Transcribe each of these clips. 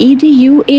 EDUA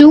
2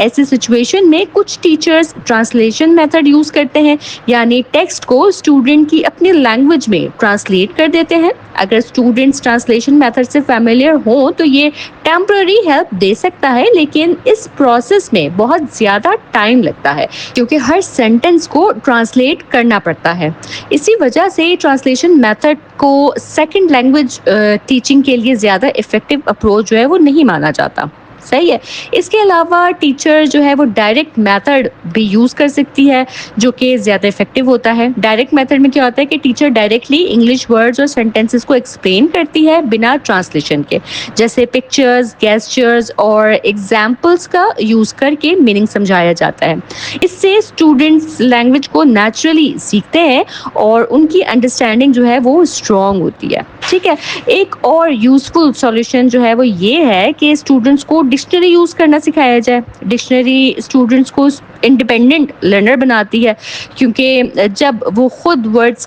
ایسی situation میں کچھ ٹیچرز ٹرانسلیشن میتھڈ یوز کرتے ہیں، یعنی ٹیکسٹ کو اسٹوڈنٹ کی اپنی لینگویج میں ٹرانسلیٹ کر دیتے ہیں. اگر اسٹوڈنٹس ٹرانسلیشن میتھڈ سے فیملیئر ہوں تو یہ ٹیمپرری ہیلپ دے سکتا ہے، لیکن اس پروسیس میں بہت زیادہ ٹائم لگتا ہے کیونکہ ہر سینٹینس کو ٹرانسلیٹ کرنا پڑتا ہے. اسی وجہ سے ٹرانسلیشن میتھڈ کو سیکنڈ لینگویج ٹیچنگ کے لیے زیادہ افیکٹو اپروچ جو ہے وہ نہیں مانا جاتا. صحیح ہے. اس کے علاوہ ٹیچر جو ہے وہ ڈائریکٹ میتھڈ بھی یوز کر سکتی ہے جو کہ زیادہ افیکٹو ہوتا ہے. ڈائریکٹ میتھڈ میں کیا ہوتا ہے کہ ٹیچر ڈائریکٹلی انگلش ورڈز اور سینٹینسز کو ایکسپلین کرتی ہے بنا ٹرانسلیشن کے، جیسے پکچرز، گیسچرز اور ایگزامپلس کا یوز کر کے میننگ سمجھایا جاتا ہے. اس سے اسٹوڈنٹس لینگویج کو نیچرلی سیکھتے ہیں اور ان کی انڈرسٹینڈنگ جو ہے وہ اسٹرانگ ہوتی ہے. ٹھیک ہے. ایک اور یوزفل سولوشن جو ہے وہ یہ ہے کہ اسٹوڈنٹس کو ڈکشنری یوز کرنا سکھایا جائے. ڈکشنری اسٹوڈنٹس کو انڈیپینڈنٹ لرنر بناتی ہے کیونکہ جب وہ خود ورڈس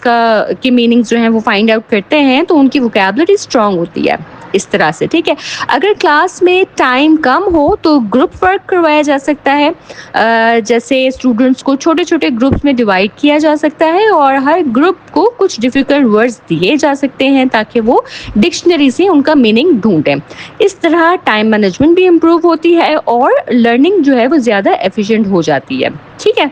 کے میننگز جو ہیں وہ فائنڈ آؤٹ کرتے ہیں تو ان کی ووکیبلری اسٹرانگ ہوتی ہے. اس طرح سے ٹھیک ہے. اگر کلاس میں ٹائم کم ہو تو گروپ ورک کروایا جا سکتا ہے، جیسے اسٹوڈنٹس کو چھوٹے چھوٹے گروپس میں ڈیوائڈ کیا جا سکتا ہے اور ہر گروپ کو کچھ ڈیفیکلٹ ورڈز دیے جا سکتے ہیں تاکہ وہ ڈکشنری سے ان کا میننگ ڈھونڈیں. اس طرح ٹائم مینجمنٹ بھی امپروو ہوتی ہے اور لرننگ جو ہے وہ زیادہ ایفیشینٹ ہو جاتی ہے. ٹھیک ہے.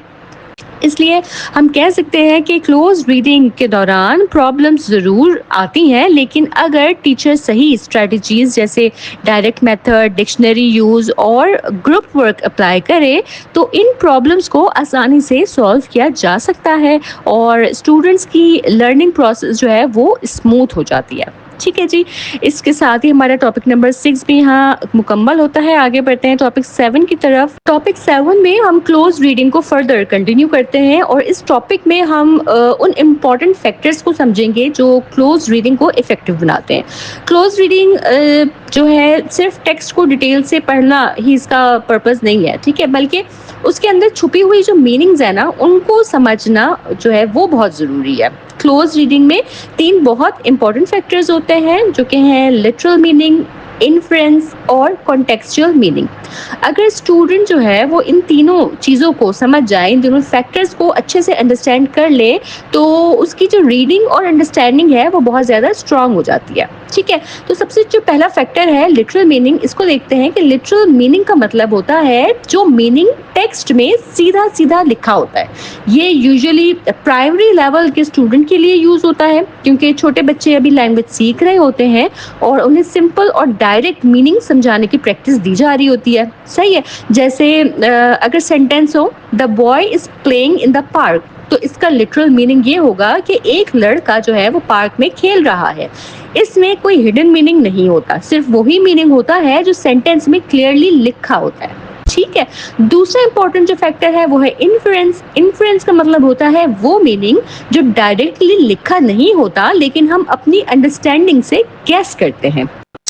اس لیے ہم کہہ سکتے ہیں کہ کلوز ریڈنگ کے دوران پرابلمس ضرور آتی ہیں، لیکن اگر ٹیچر صحیح اسٹریٹجیز جیسے ڈائریکٹ میتھڈ، ڈکشنری یوز اور گروپ ورک اپلائی کرے تو ان پرابلمس کو آسانی سے سالو کیا جا سکتا ہے اور اسٹوڈنٹس کی لرننگ پروسیس جو ہے وہ اسموتھ ہو جاتی ہے. ٹھیک ہے جی. اس کے ساتھ ہی ہمارا ٹاپک نمبر 6 بھی یہاں مکمل ہوتا ہے. آگے بڑھتے ہیں ٹاپک 7 کی طرف. ٹاپک 7 میں ہم کلوز ریڈنگ کو فردر کنٹینیو کرتے ہیں اور اس ٹاپک میں ہم ان امپورٹنٹ فیکٹرز کو سمجھیں گے جو کلوز ریڈنگ کو افیکٹو بناتے ہیں. کلوز ریڈنگ جو ہے صرف ٹیکسٹ کو ڈیٹیل سے پڑھنا ہی اس کا پرپز نہیں ہے. ٹھیک ہے. بلکہ اس کے اندر چھپی ہوئی جو میننگز ہیں نا ان کو سمجھنا جو ہے وہ بہت ضروری ہے. کلوز ریڈنگ میں 3 بہت امپورٹنٹ فیکٹرز ہوتے ہیں جو کہ ہیں لٹرل میننگ، انفرنس اور کانٹیکسچوئل میننگ. اگر اسٹوڈنٹ جو ہے وہ ان تینوں چیزوں کو سمجھ جائے، ان تینوں فیکٹرز کو اچھے سے انڈرسٹینڈ کر لے تو اس کی جو ریڈنگ اور انڈرسٹینڈنگ ہے وہ بہت زیادہ اسٹرانگ ہو جاتی ہے. ٹھیک ہے. تو سب سے جو پہلا فیکٹر ہے لٹرل میننگ، اس کو دیکھتے ہیں کہ لٹرل میننگ کا مطلب ہوتا ہے جو میننگ ٹیکسٹ میں سیدھا سیدھا لکھا ہوتا ہے. یہ یوزلی پرائمری لیول کے اسٹوڈنٹ کے لیے یوز ہوتا ہے کیونکہ چھوٹے بچے ابھی لینگویج سیکھ رہے ہوتے ہیں اور انہیں سمپل اور ڈائریکٹ میننگ سمجھانے کی پریکٹس دی جا رہی ہوتی ہے. صحیح ہے. جیسے اگر sentence who the boy is playing in the park تو اس کا لٹرل میننگ یہ ہوگا کہ ایک لڑکا جو ہے وہ پارک میں کھیل رہا ہے. اس میں کوئی ہڈن میننگ نہیں ہوتا، صرف وہی میننگ ہوتا ہے جو سینٹینس میں کلیئرلی لکھا ہوتا ہے. ٹھیک ہے. دوسرا امپورٹنٹ جو فیکٹر ہے وہ ہے انفرنس. انفرنس کا مطلب ہوتا ہے وہ میننگ جو ڈائریکٹلی لکھا نہیں ہوتا لیکن ہم اپنی انڈرسٹینڈنگ سے گیس کرتے ہیں.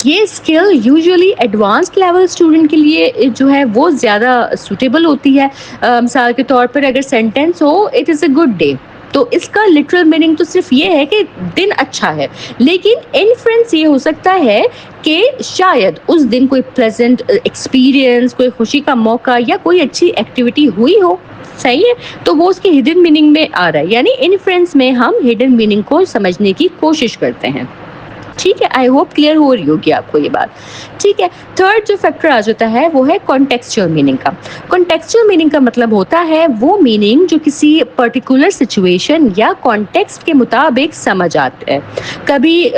یہ skill usually advanced level student کے لیے جو ہے وہ زیادہ سوٹیبل ہوتی ہے. مثال کے طور پر اگر sentence who it is a good day تو اس کا لٹرل میننگ تو صرف یہ ہے کہ دن اچھا ہے، لیکن انفرنس یہ ہو سکتا ہے کہ شاید اس دن کوئی پلیزنٹ ایکسپیرینس، کوئی خوشی کا موقع یا کوئی اچھی ایکٹیویٹی ہوئی ہو. صحیح ہے. تو وہ اس کی ہڈن میننگ میں آ رہا ہے، یعنی انفرنس میں ہم ہڈن میننگ کو سمجھنے کی کوشش کرتے ہیں. ٹھیک ہے. آئی ہوپ کلیئر ہو رہی ہوگی آپ کو یہ بات. ٹھیک ہے. تھرڈ جو فیکٹر آ جاتا ہے وہ ہے کانٹیکسچوئل میننگ کا. کانٹیکسچوئل میننگ کا مطلب ہوتا ہے وہ میننگ جو کسی پرٹیکولر سچویشن یا کانٹیکسٹ کے مطابق سمجھ آتے ہیں. کبھی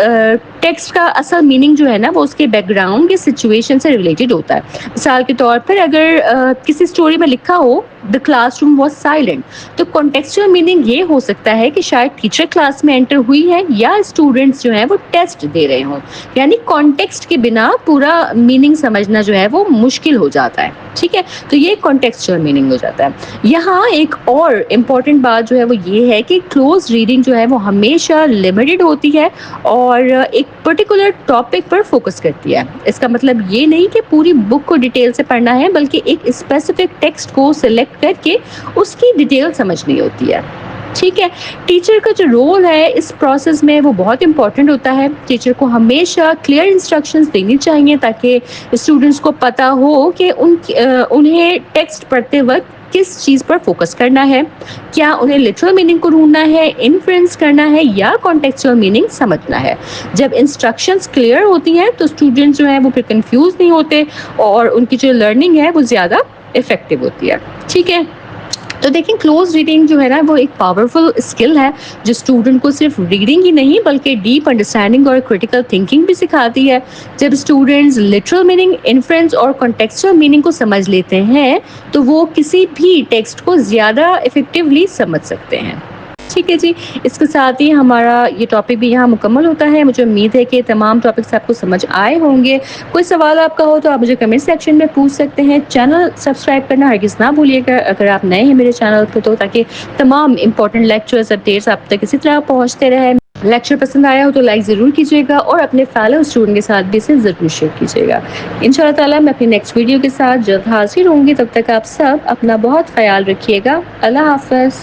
ٹیکسٹ کا اصل میننگ جو ہے نا وہ اس کے بیک گراؤنڈ کے سچویشن سے ریلیٹڈ ہوتا ہے. مثال کے طور پر اگر کسی اسٹوری میں لکھا ہو the classroom was silent تو کانٹیکسچوئل میننگ یہ ہو سکتا ہے کہ شاید ٹیچر کلاس میں انٹر ہوئی ہے یا اسٹوڈنٹس جو ہیں وہ ٹیسٹ دے رہے ہوں. یعنی کانٹیکسٹ کے بنا پورا میننگ سمجھنا جو ہے وہ مشکل ہو جاتا ہے. ٹھیک ہے. تو یہ کانٹیکسچوئل میننگ ہو جاتا ہے. یہاں ایک اور امپورٹنٹ بات جو ہے وہ یہ ہے کہ کلوز ریڈنگ جو ہے وہ ہمیشہ لمیٹڈ ہوتی ہے اور ایک پرٹیکولر ٹاپک پر فوکس کرتی ہے. اس کا مطلب یہ نہیں کہ پوری بک کو ڈیٹیل سے پڑھنا ہے بلکہ ایک اسپیسیفک ٹیکسٹ کو سلیکٹ کر کے اس کی ڈیٹیل سمجھنی ہوتی ہے. ٹھیک ہے. ٹیچر کا جو رول ہے اس پروسیس میں وہ بہت امپورٹنٹ ہوتا ہے. ٹیچر کو ہمیشہ کلیئر انسٹرکشنز دینی چاہیے تاکہ اسٹوڈنٹس کو پتہ ہو کہ انہیں ٹیکسٹ پڑھتے وقت کس چیز پر فوکس کرنا ہے. کیا انہیں لٹرل میننگ کو ڈھونڈنا ہے, انفرنس کرنا ہے, یا کانٹیکسچوئل میننگ سمجھنا ہے. جب انسٹرکشنز کلیئر ہوتی ہیں تو اسٹوڈنٹس جو ہیں وہ پھر کنفیوز نہیں ہوتے اور ان کی جو لرننگ ہے وہ زیادہ افیکٹو ہوتی ہے. ٹھیک ہے. تو دیکھیں کلوز ریڈنگ جو ہے نا وہ ایک پاورفل اسکل ہے جو اسٹوڈنٹ کو صرف ریڈنگ ہی نہیں بلکہ ڈیپ انڈرسٹینڈنگ اور کریٹیکل تھنکنگ بھی سکھاتی ہے. جب اسٹوڈنٹس لٹرل میننگ, انفرنس اور کانٹیکسچوئل میننگ کو سمجھ لیتے ہیں تو وہ کسی بھی ٹیکسٹ کو زیادہ افیکٹولی سمجھ سکتے ہیں. ٹھیک ہے جی. اس کے ساتھ ہی ہمارا یہ ٹاپک بھی یہاں مکمل ہوتا ہے. مجھے امید ہے کہ تمام ٹاپکس آپ کو سمجھ آئے ہوں گے. کوئی سوال آپ کا ہو تو آپ مجھے کمنٹ سیکشن میں پوچھ سکتے ہیں. چینل سبسکرائب کرنا ہرگز نہ بھولیے گا اگر آپ نئے ہیں میرے چینل پہ تو, تاکہ تمام امپورٹنٹ لیکچرز اپڈیٹس آپ تک اسی طرح پہنچتے رہیں. لیکچر پسند آیا ہو تو لائک ضرور کیجیے گا اور اپنے فیلو اسٹوڈنٹ کے ساتھ بھی اسے ضرور شیئر کیجیے گا. انشاءاللہ تعالیٰ میں اپنی نیکسٹ ویڈیو کے ساتھ جلد حاضر ہوں گی. تب تک آپ سب اپنا بہت خیال رکھیے گا. اللہ حافظ.